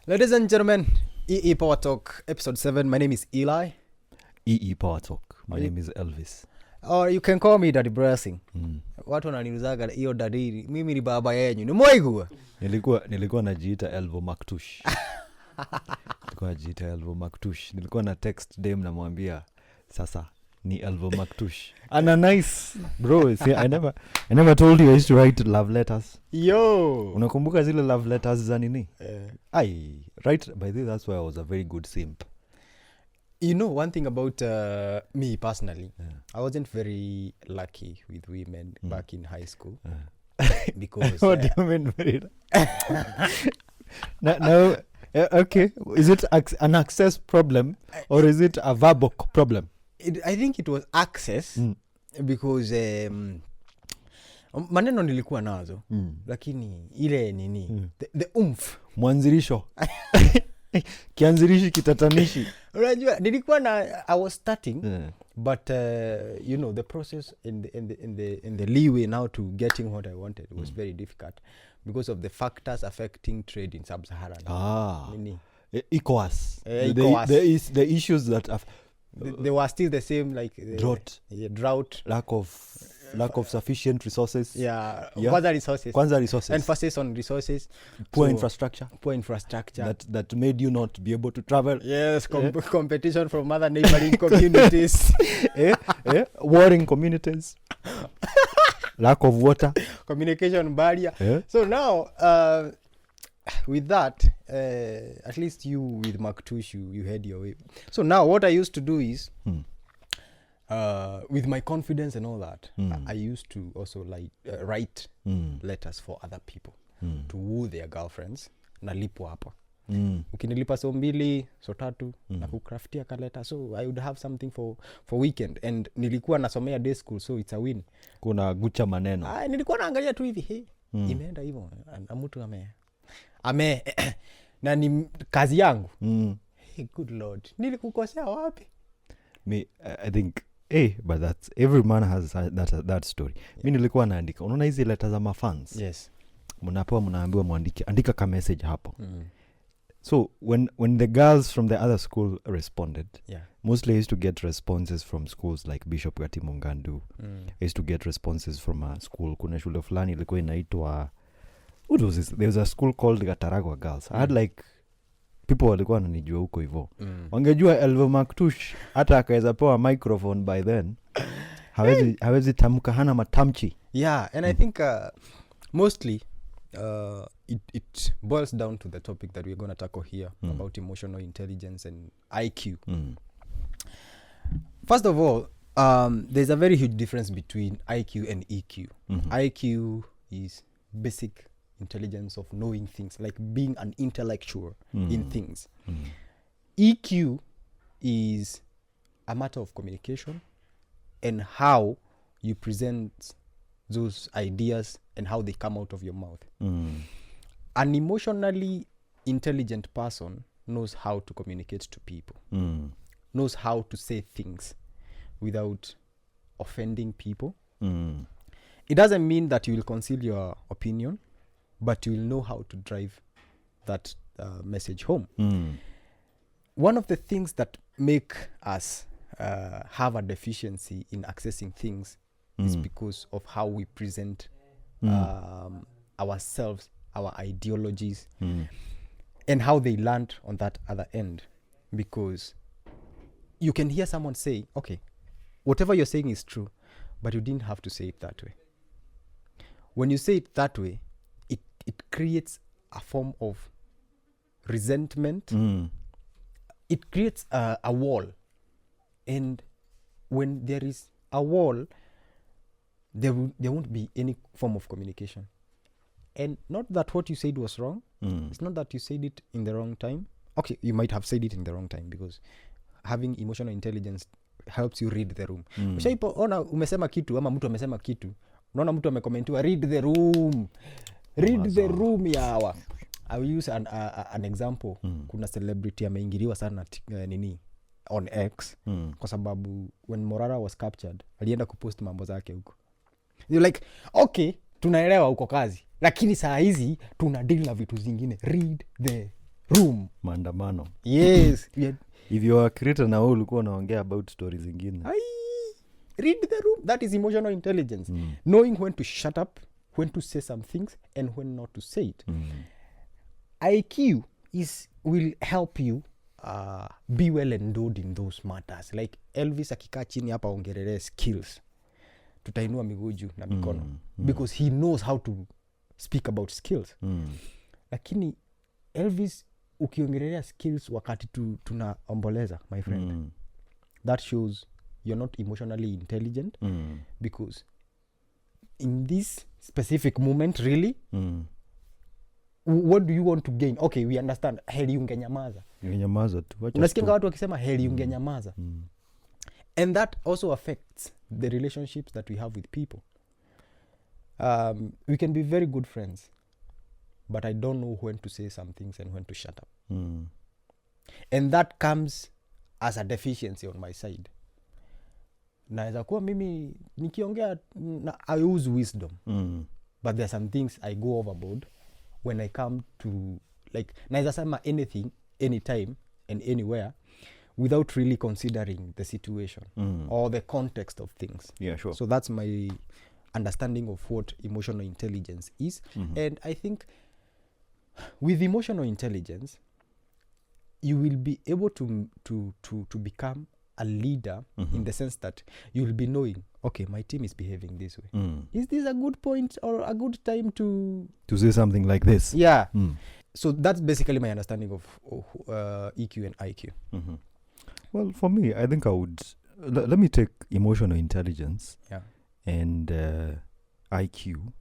Ladies and gentlemen, EE PowerTalk, episode 7. My name is Eli. EE PowerTalk. My name is Elvis. Or you can call me Daddy Blessing. Watu wananiuzaga hiyo daddy, mimi ni baba yenyu. Ni mwaigua. Nilikuwa najiita Elvo Maktush. Nilikuwa na text dem namwambia sasa ni Elvo Maktush. And a nice bro, see, I never told you I used to write love letters. Yo. Unakumbuka zile love letters za nini? Right, by the way, that's why I was a very good simp. You know, one thing about me personally, I wasn't very lucky with women back in high school. Because what do you mean very no, okay, is it an access problem or is it a verbal problem? I think it was access because maneno nilikuwa nazo lakini ile nini the oomph mwanzirisho kianzirishi kitatanishi. Unajua nilikuwa na I was starting but you know the process in the leeway now to getting what I wanted was very difficult because of the factors affecting trade in sub-Saharan. ECOWAS. The issues that they were still the same, like drought, lack of sufficient resources. Kwanza resources. Emphasis on resources. Poor infrastructure. That made you not be able to travel. Yes, competition from other neighboring communities. Warring communities. Lack of water. Communication barrier. So now, with that, at least you with Maktush, you head your way. So now what I used to do is, with my confidence and all that, I used to also write letters for other people to woo their girlfriends. Nalipo hapa. Ukinilipa so 2 so 3 na kukraftia kaleta, so I would have something for weekend. And nilikuwa nasomea day school, so it's a win. Kuna gucha maneno. Nilikuwa naangalia tu hivi, imeenda hivyo, mtu ame na ni kazi yangu. Hey, good lord, nilikukosea wapi? Me I think but that's every man has that story. Mimi nilikuwa naandika, unaona hizi letters za mafans. Yes. Mnaambiwa muandike, andika ka message hapo. So when the girls from the other school responded, mostly I used to get responses from schools like Bishop Gati Mungandu. I used to get responses from a school, kuna shule fulani ilikuwa inaitwa, what was this? There was a school called Gataragwa Girls. I had like people walikuwa wananijua huko hivyo. Wangejua Elvo Maktush hata akaweza pewa microphone by then. Hawezi tamka, hana matamchi. And I think mostly it boils down to the topic that we're going to tackle here about emotional intelligence and IQ. First of all, there's a very huge difference between IQ and EQ. IQ is basic intelligence of knowing things, like being an intellectual in things. EQ is a matter of communication and how you present those ideas and how they come out of your mouth. An emotionally intelligent person knows how to communicate to people, knows how to say things without offending people. It doesn't mean that you will conceal your opinion, but you will know how to drive that message home. One of the things that make us have a deficiency in accessing things is because of how we present ourselves, our ideologies, and how they land on that other end. Because you can hear someone say, okay, whatever you're saying is true, but you didn't have to say it that way. When you say it that way, it creates a form of resentment. It creates a wall. And when there is a wall, there won't be any form of communication. And not that what you said was wrong. It's not that you said it in the wrong time. Okay, you might have said it in the wrong time because having emotional intelligence helps you read the room. Ona umesema kitu ama mtu amesema kitu, unaona mtu amekomentiwa read the room yawa. I will use an example. Kuna celebrity ameingiliwa sana nini on X kwa sababu when Morara was captured alienda kupost mambo zake huko. You're like, okay, tunaelewa uko kazi, lakini saa hizi tuna deal na vitu zingine. Read the room. Maandamano. Yes. If you are a creator na ulikuwa unaongea about stories zingine. Read the room. That is emotional intelligence. Knowing when to shut up, when to say some things, and when not to say it. IQ will help you be well endowed in those matters. Like Elvis akikaa chini hapa ongelelea skills, tutainua miguu juu na mikono. Because he knows how to speak about skills. Lakini Elvis ukiongelelea skills wakati tunaomboleza, my friend, that shows you're not emotionally intelligent. Because in this specific moment, really, what do you want to gain? Okay, we understand. Heri ungenyamaza. Ungenyamaza tu. Unasikia watu wakisema heri ungenyamaza. And that also affects the relationships that we have with people. We can be very good friends, but I don't know when to say some things and when to shut up. And that comes as a deficiency on my side. Naweza kuwa mimi nikiongea I use wisdom. But there are some things I go overboard when I come to, like, naweza sema anything, anytime and anywhere without really considering the situation or the context of things. Yeah, sure. So that's my understanding of what emotional intelligence is. And I think with emotional intelligence, you will be able to become a leader in the sense that you will be knowing, okay, my team is behaving this way. Is this a good point or a good time to say something like this? Yeah. So that's basically my understanding of EQ and IQ. Well, for me, I think I would let me take emotional intelligence and IQ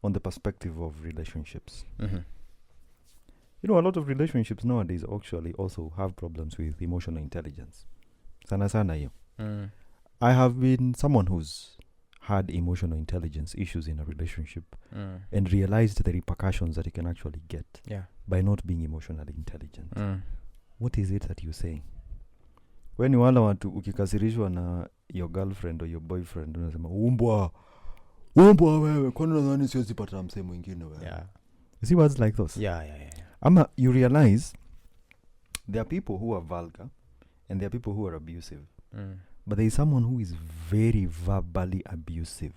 on the perspective of relationships. You know, a lot of relationships nowadays actually also have problems with emotional intelligence. Sana hiyo. I have been someone who's had emotional intelligence issues in a relationship and realized the repercussions that you can actually get by not being emotionally intelligent. What is it that you're saying? When you wala watu ukikasirishwa na your girlfriend or your boyfriend unasema umbwa wewe kwani unadhani siwezi pata msee mwingine wewe? You see words like those? Yeah. Ama you realize there are people who are vulgar and there are people who are abusive. But there is someone who is very verbally abusive.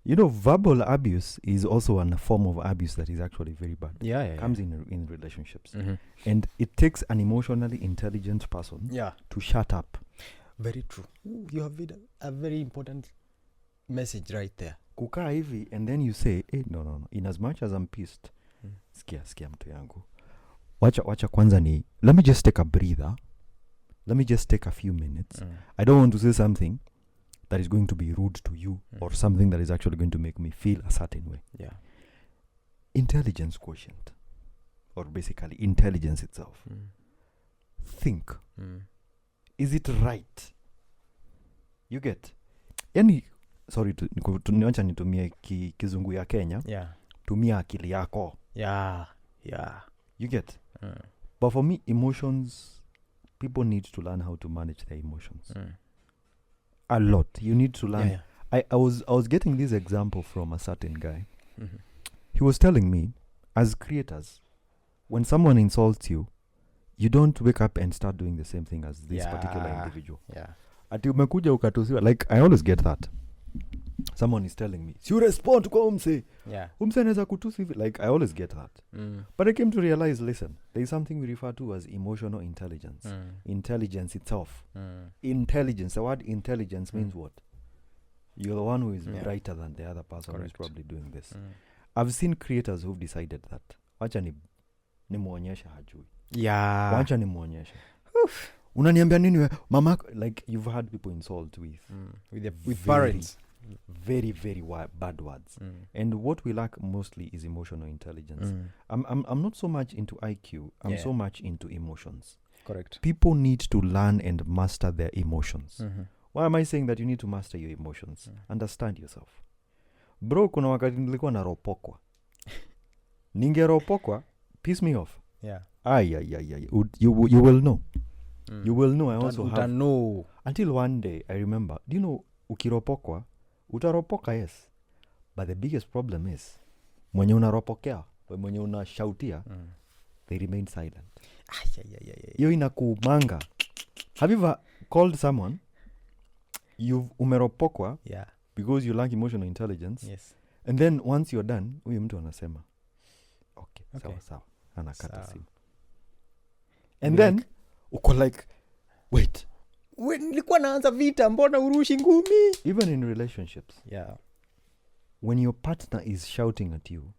You know, verbal abuse is also a form of abuse that is actually very bad. Yeah. Comes in relationships. And it takes an emotionally intelligent person to shut up. Very true. You have a very important message right there. Kukaa hivi and then you say, hey, no. In as much as I'm pissed, sikia mtu yangu. Wacha kwanza ni, let me just take a breather. Let me just take a few minutes. I don't want to say something that is going to be rude to you or something that is actually going to make me feel a certain way. Yeah. Intelligence quotient, or basically intelligence itself. Think. Is it right? You get? Yani, sorry, niwacha nitumie kizungu ya Kenya. Tumia akili yako. Yeah. You get? But for me, emotions, people need to learn how to manage their emotions. A lot. You need to learn. I was getting this example from a certain guy. He was telling me, as creators, when someone insults you, you don't wake up and start doing the same thing as this particular individual. Ati umekuja ukatusiwa. Like, I always get that. Someone is telling me, si respond kwa umse. Umse anaweza kutusi. Like, I always get that. But I came to realize, listen, there is something we refer to as emotional intelligence. Intelligence itself. Intelligence. The word intelligence means what? You're the one who is brighter than the other person who is probably doing this. I've seen creators who've decided that. Wacha ni muonyesha hajui. Wacha ni muonyesha. Unaniambia nini we? Mama, like, you've had people insult with parents. Very, very bad words. And what we lack mostly is emotional intelligence. I'm not so much into IQ. I'm so much into emotions. Correct. People need to learn and master their emotions. Why am I saying that you need to master your emotions? Understand yourself. Bro, kuna wakati nilikuwa naropokwa. Ningeropokwa, piss me off. You will know. You will know. I also have. Know. Until one day, I remember, do you know, ukiropokwa, utaropoka, yes. But the biggest problem is, mwenye unaropokea, mwenye unashautia, they remain silent. Yeah. Hiyo inakumanga. Have you ever called someone, you've umeropokwa because you lack emotional intelligence, yes, and then once you're done, huyu mtu anasema okay. sawa anakata simu, and then like, uko like wait, nilikuwa naanza vita, mbona urushi ngumi? Even in relationships, when your partner is shouting at you,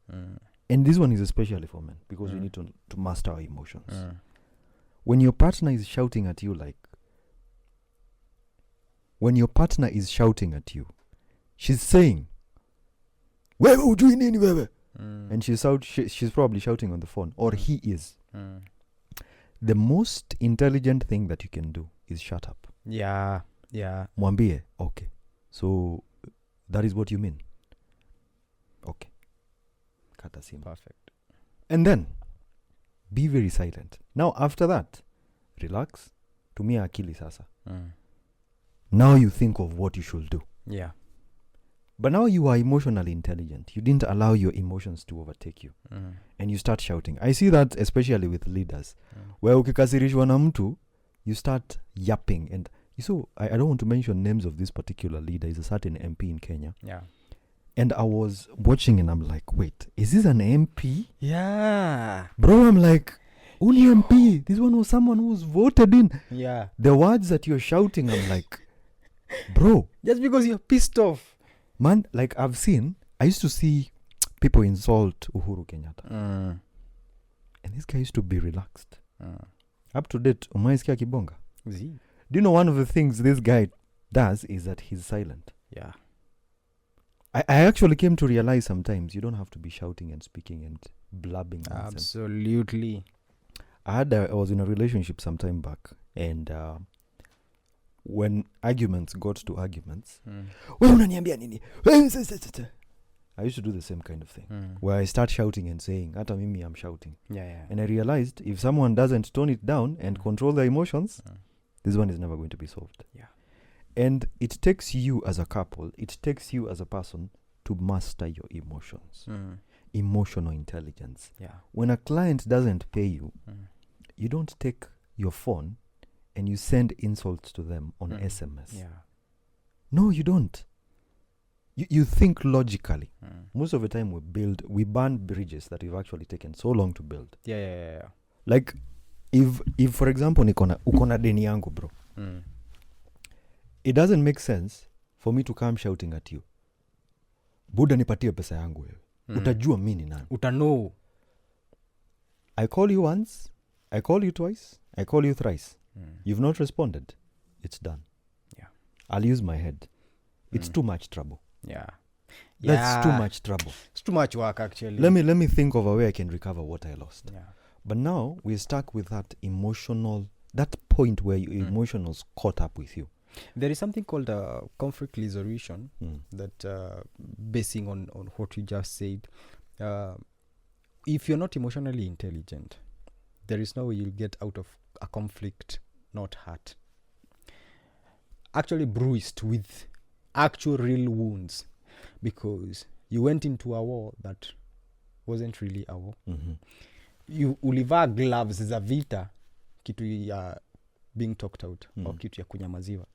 and this one is especially for men because we need to master our emotions. When your partner is shouting at you, like when your partner is shouting at you, she's saying wewe ujui nini wewe, and she's probably shouting on the phone, or he is. The most intelligent thing that you can do is shut up. Mwambie okay, so that is what you mean, okay, kata simu. Perfect. And then be very silent. Now after that, relax, tumia akili sasa. Now you think of what you should do. But now you are emotionally intelligent. You didn't allow your emotions to overtake you. And you start shouting. I see that especially with leaders. Where ukikasirishwa na mtu, you start yapping. And so I don't want to mention names of this particular leader. He's a certain MP in Kenya. And I was watching and I'm like, wait, is this an MP? Bro, I'm like, only MP. This one was someone who was voted in. The words that you're shouting, I'm like, bro. Just because you're pissed off. Man, like I used to see people insult Uhuru Kenyatta. And this guy used to be relaxed. Up to date, umaisikia kibonga? Do you know one of the things this guy does is that he's silent? I actually came to realize sometimes you don't have to be shouting and speaking and blabbing nonsense. Absolutely. I was in a relationship some time back, and when arguments got to arguments, unaniambia nini? I used to do the same kind of thing, where I start shouting and saying, hata mimi I'm shouting. And I realized if someone doesn't tone it down and control their emotions, this one is never going to be solved. And it takes you as a couple, it takes you as a person to master your emotions. Emotional intelligence. When a client doesn't pay you, you don't take your phone and you send insults to them on SMS. No, you don't. You think logically. Most of the time we burn bridges that we've actually taken so long to build. Like if for example uko na deni yangu, bro. It doesn't make sense for me to come shouting at you. Buda nipatie pesa yangu wewe. Utajua mimi ni nani. Utano. I call you once, I call you twice, I call you thrice. You've not responded. It's done. I'll use my head. It's too much trouble. That's too much trouble. It's too much work, actually. Let me think of a way I can recover what I lost. But now we're stuck with that point where your emotions caught up with you. There is something called conflict resolution that basing on what you just said, if you're not emotionally intelligent, there is no way you'll get out of a conflict not hurt, actually bruised with actual real wounds, because you went into a war that wasn't really a war. You ulivaa gloves za vita, kitu ya being talked out or kitu ya kunyamaziwa.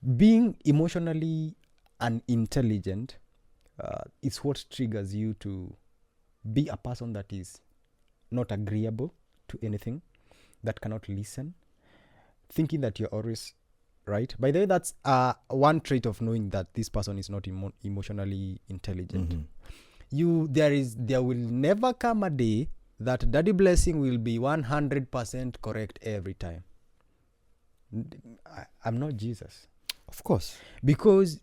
Being emotionally unintelligent is what triggers you to be a person that is not agreeable to anything, that cannot listen, thinking that you're always right. By the way, that's one trait of knowing that this person is not emotionally intelligent. There will never come a day that Daddy Blessing will be 100% correct every time. I'm not Jesus. Of course. Because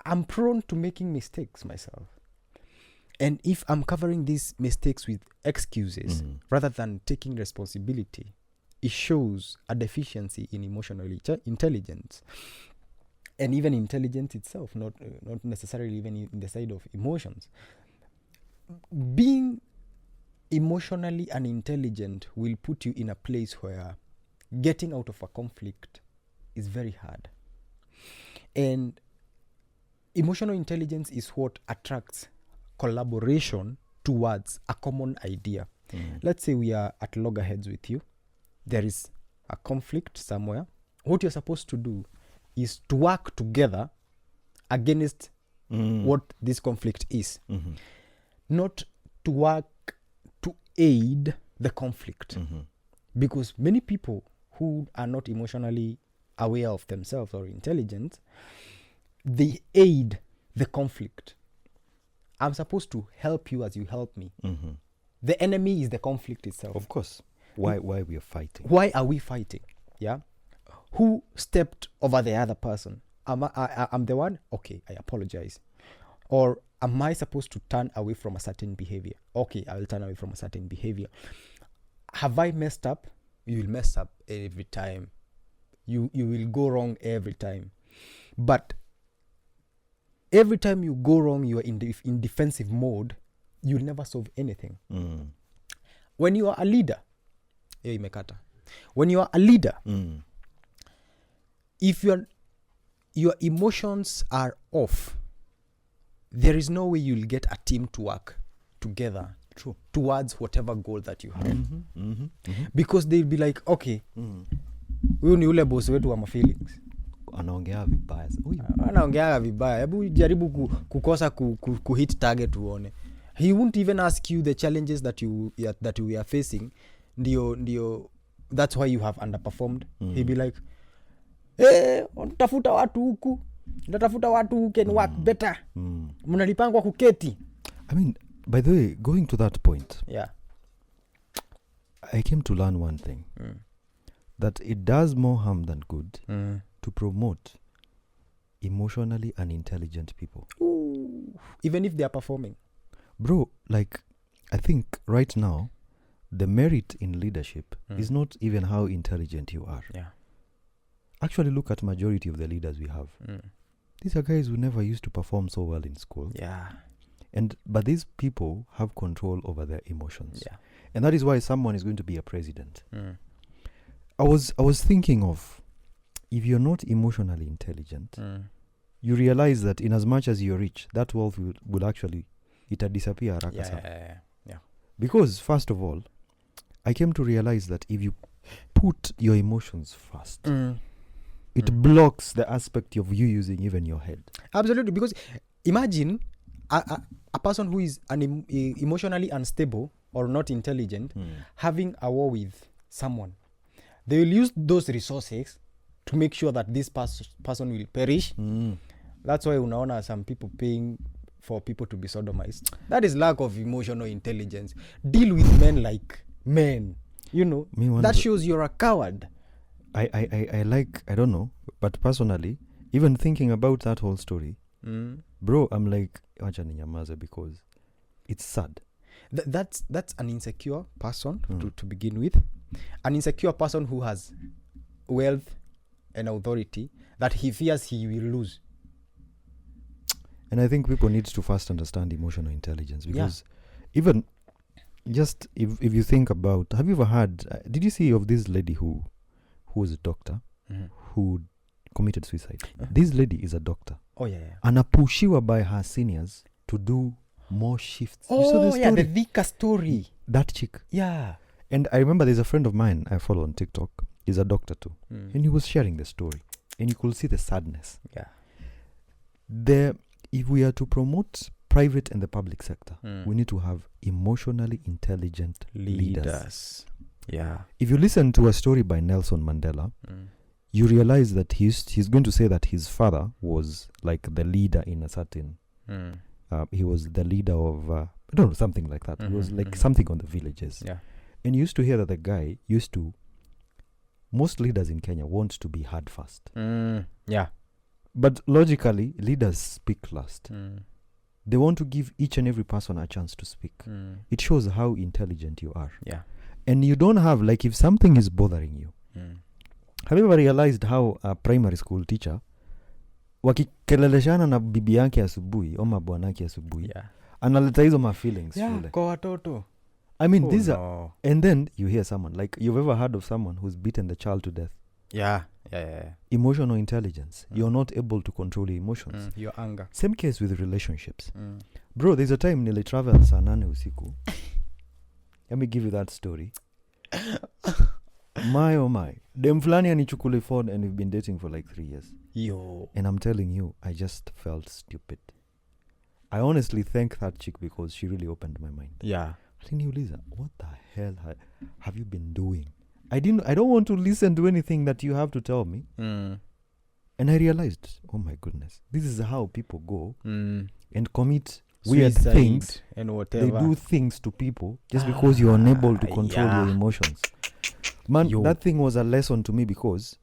I'm prone to making mistakes myself. And if I'm covering these mistakes with excuses rather than taking responsibility, it shows a deficiency in emotional intelligence. And even intelligence itself, not necessarily even in the side of emotions. Being emotionally unintelligent will put you in a place where getting out of a conflict is very hard. And emotional intelligence is what attracts collaboration towards a common idea. Let's say we are at loggerheads with you. There is a conflict somewhere. What you're supposed to do is to work together against what this conflict is. Not to work to aid the conflict. Because many people who are not emotionally aware of themselves or intelligent, they aid the conflict. I'm supposed to help you as you help me. The enemy is the conflict itself. Of course. Why we are fighting? Why are we fighting? Yeah. Who stepped over the other person? I'm the one? Okay, I apologize. Or am I supposed to turn away from a certain behavior? Okay, I will turn away from a certain behavior. Have I messed up? You will mess up every time. You will go wrong every time. But every time you go wrong, you are in defensive mode, you'll never solve anything. When you are a leader, when you are a leader, if your emotions are off, there is no way you'll get a team to work together towards whatever goal that you have. Because they'll be like, okay, huyu ni ule boss wetu wa mafeelings. Anaongea vibaya. Anaongea vibaya. Hebu jaribu kukosa kuhit target uone. He won't even ask you the challenges that you are facing. Ndio that's why you have underperformed. He'll be like, unatafuta watu huku. Unatafuta watu who can work better. Mnalipangwa kuketi. I mean, by the way, going to that point. Yeah. I came to learn one thing. That it does more harm than good to promote emotionally unintelligent people. Ooh, even if they are performing. Bro, like, I think right now, the merit in leadership is not even how intelligent you are. Yeah. Actually, look at majority of the leaders we have. These are guys who never used to perform so well in school. Yeah. But these people have control over their emotions. Yeah. And that is why someone is going to be a president. I was thinking of, if you're not emotionally intelligent, you realize that in as much as you're rich, that wealth will actually, it'll disappear haraka sana. Yeah. Because first of all, I came to realize that if you put your emotions first, it blocks the aspect of you using even your head. Absolutely, because imagine a person who is emotionally unstable or not intelligent having a war with someone. They will use those resources to make sure that this person will perish. That's why unaona some people paying for people to be sodomized. That is lack of emotional intelligence. Deal with men like men. You know, that shows you're a coward. I like, I don't know, but personally, even thinking about that whole story, bro, I'm like, wacha ninyamaze, because it's sad. That's an insecure person to begin with. An insecure person who has wealth and authority that he fears he will lose. And I think people need to first understand emotional intelligence, because even just if you think about, have you ever heard, did you see of this lady who was a doctor who committed suicide? This lady is a doctor. Oh yeah. Anapushiwa by her seniors to do more shifts. Oh, you saw the story? The Vika story. That chick. Yeah. And I remember there's a friend of mine I follow on TikTok. He's a doctor too. And he was sharing the story. And you could see the sadness. Yeah. If we are to promote private and the public sector, we need to have emotionally intelligent leaders. Yeah. If you listen to a story by Nelson Mandela, you realize that he's going to say that his father was like the leader in a certain... he was the leader of... I don't know, something like that. It was like something on the villages. Yeah. And you used to hear that the guy used to... Most leaders in Kenya want to be heard first. Yeah. But logically, leaders speak last. They want to give each and every person a chance to speak. It shows how intelligent you are. Yeah. And you don't have, like, if something is bothering you, have you ever realized how a primary school teacher wakikeleleshana na bibi yake asubuhi au mabwana yake asubuhi, analeta hizo ma feelings shule kwa watoto? I mean, these are, and then you hear someone, like, you've ever heard of someone who's beaten the child to death? Yeah. Emotional intelligence. You're not able to control your emotions. Your anger. Same case with relationships. Bro, there's a time nearly travel saa 8 usiku. Let me give you that story. My oh my. Dem fulani anichukuli phone and we've been dating for like 3 years. Yo. And I'm telling you, I just felt stupid. I honestly thank that chick because she really opened my mind. Yeah. Lisa, what the hell have you been doing? I don't want to listen to anything that you have to tell me. And I realized, oh my goodness, this is how people go and commit weird things and whatever. They do things to people just because you're unable to control your emotions. Man, that thing was a lesson to me because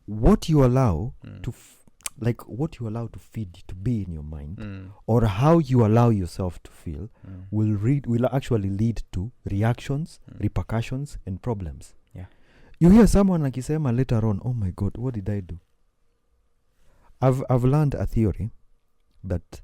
what you allow to what you allow to feed to be in your mind or how you allow yourself to feel will actually lead to reactions, repercussions and problems. Yeah. You hear someone akisema later on, oh my God, what did I do? I've learned a theory that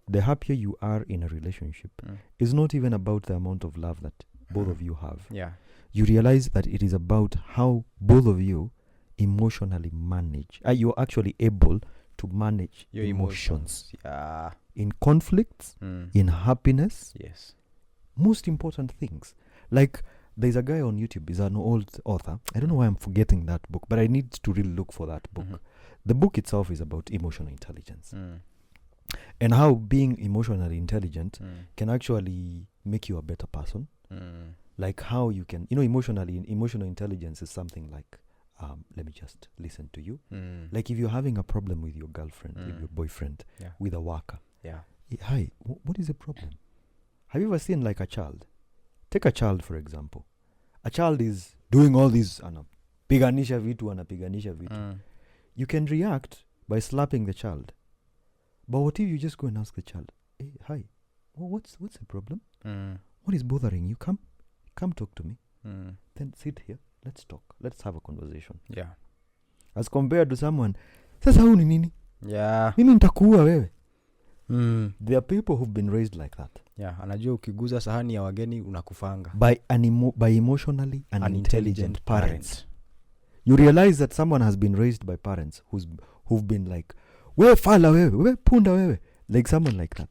the happier you are in a relationship is not even about the amount of love that both of you have. Yeah. You realize that it is about how both of you emotionally manage. You're actually able to manage your emotions. Yeah. In conflicts, in happiness. Yes. Most important things. Like, there's a guy on YouTube, he's an old author. I don't know why I'm forgetting that book, but I need to really look for that book. The book itself is about emotional intelligence. And how being emotionally intelligent can actually make you a better person. Like how you can, emotional intelligence is something like, let me just listen to you. Like if you're having a problem with your girlfriend, with your boyfriend, with a worker. Yeah. Hi, what is the problem? Have you ever seen like a child? Take a child, for example. A child is doing all these, piganisha vitu. You can react by slapping the child. But what if you just go and ask the child, hey, hi, what's the problem? What is bothering you? Come talk to me. Then sit here. Let's talk. Let's have a conversation. Yeah. As compared to someone, sasa huu ni nini? Yeah. Mimi nitakuua wewe. There are people who've been raised like that. Yeah, anajua ukiguza sahani ya wageni unakufanga. By emotionally unintelligent parents. You realize that someone has been raised by parents who've been like, wewe fala wewe punda wewe. Like someone like that.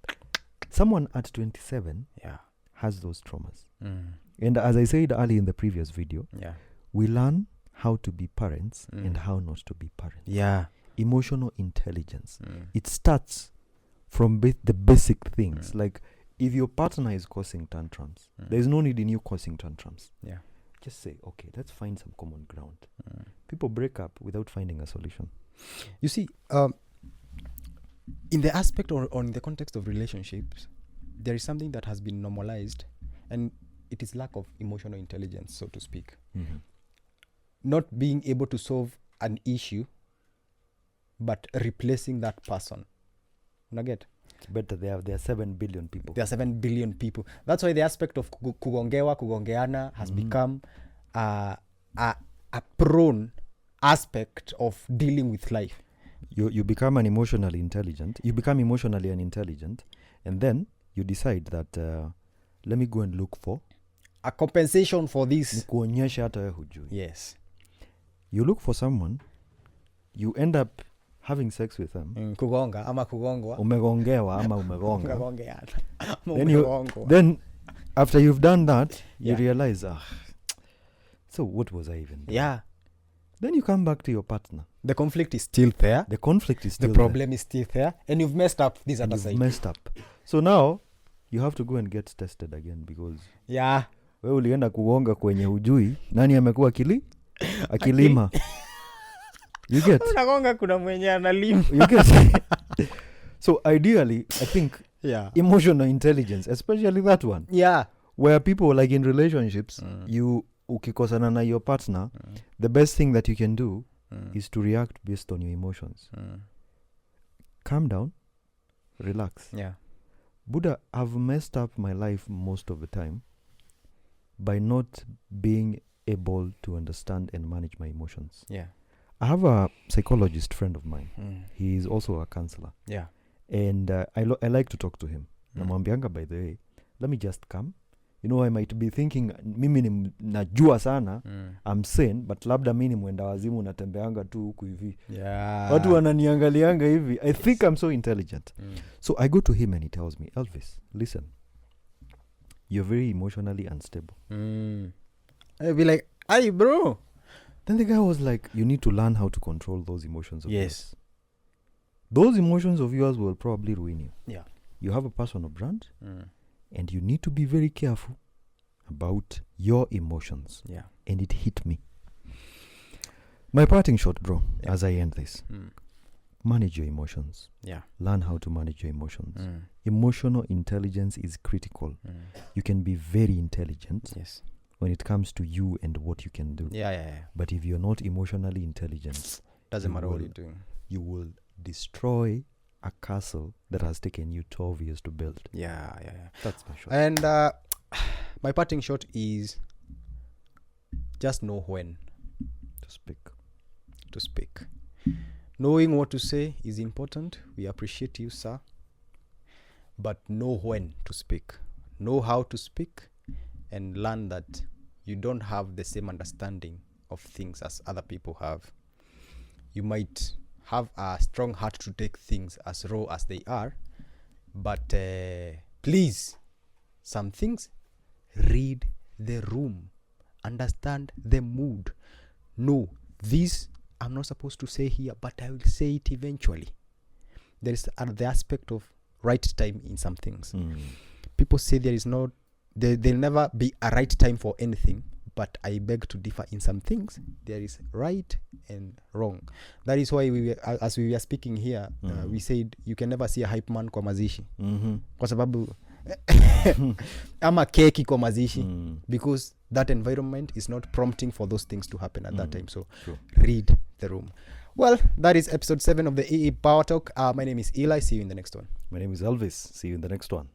Someone at 27 has those traumas. And as I said earlier in the previous video, we learn how to be parents and how not to be parents. Yeah. Emotional intelligence. It starts from the basic things. Like if your partner is causing tantrums, there's no need in you causing tantrums. Yeah. Just say, okay, let's find some common ground. People break up without finding a solution. You see, in the aspect or in the context of relationships, there is something that has been normalized, and it is lack of emotional intelligence, so to speak. Not being able to solve an issue, but replacing that person. Unaget? It's better there are 7 billion people. There are 7 billion people. That's why the aspect of kugongeana has become a prone aspect of dealing with life. You become emotionally unintelligent, and then you decide that let me go and look for a compensation for this. Yes. You look for someone, you end up having sex with them. Kugonga ama kugongwa. Umegongewa ama umegonga. Umegongeana. Then after you've done that, you realize, so what was I even doing? Yeah. Then you come back to your partner. The conflict is still there. The problem is still there. And you've messed up this other side. Messed up. So now, you have to go and get tested again because... Yeah. Wewe ulienda kugonga kwenye hujui. Nani amekuwa akilima? You get? Unagonga kuna mwenye analima. You get? So ideally, I think emotional intelligence, especially that one. Yeah. Where people like in relationships, you ukikosana na your partner, the best thing that you can do is to react based on your emotions. Calm down, relax. Yeah. Buddha, I've messed up my life most of the time by not being able to understand and manage my emotions. Yeah. I have a psychologist friend of mine. He is also a counselor. Yeah. And I like to talk to him. Namwambianga, by the way, let me just come. You know, I might be thinking, mimi ni najua sana, I'm sane, but labda mimi ni mwenda wazimu natembeanga tu huku hivi. Yeah. Watu wananiangalianga hivi. I think I'm so intelligent. So I go to him and he tells me, Elvis, listen, you're very emotionally unstable. I'll be like, "Aye, bro." Then the guy was like, you need to learn how to control those emotions of yours. Yes. Those emotions of yours will probably ruin you. Yeah. You have a personal brand, and you need to be very careful about your emotions. Yeah. And it hit me. My parting shot, bro, as I end this. Manage your emotions. Yeah. Learn how to manage your emotions. Emotional intelligence is critical. You can be very intelligent when it comes to you and what you can do. Yeah. But if you're not emotionally intelligent, doesn't matter what you're doing. You will destroy a castle that has taken you 12 years to build. Yeah. That's my shot. And my parting shot is just know when to speak. Knowing what to say is important. We appreciate you, sir. But know when to speak. Know how to speak, and learn that you don't have the same understanding of things as other people have. You might have a strong heart to take things as raw as they are, but please, some things, read the room, understand the mood. No, this I'm not supposed to say here, but I will say it eventually. There is the aspect of right time in some things. People say there'll never be a right time for anything, but I beg to differ in some things. There is right and wrong. That is why as we were speaking here, we said you can never see a hype man kwa mazishi. Kwa sababu ama keki kwa mazishi, because that environment is not prompting for those things to happen at that time. So read the room. Well, that is episode 7 of the EE Power Talk. My name is Eli. See you in the next one. My name is Elvis. See you in the next one.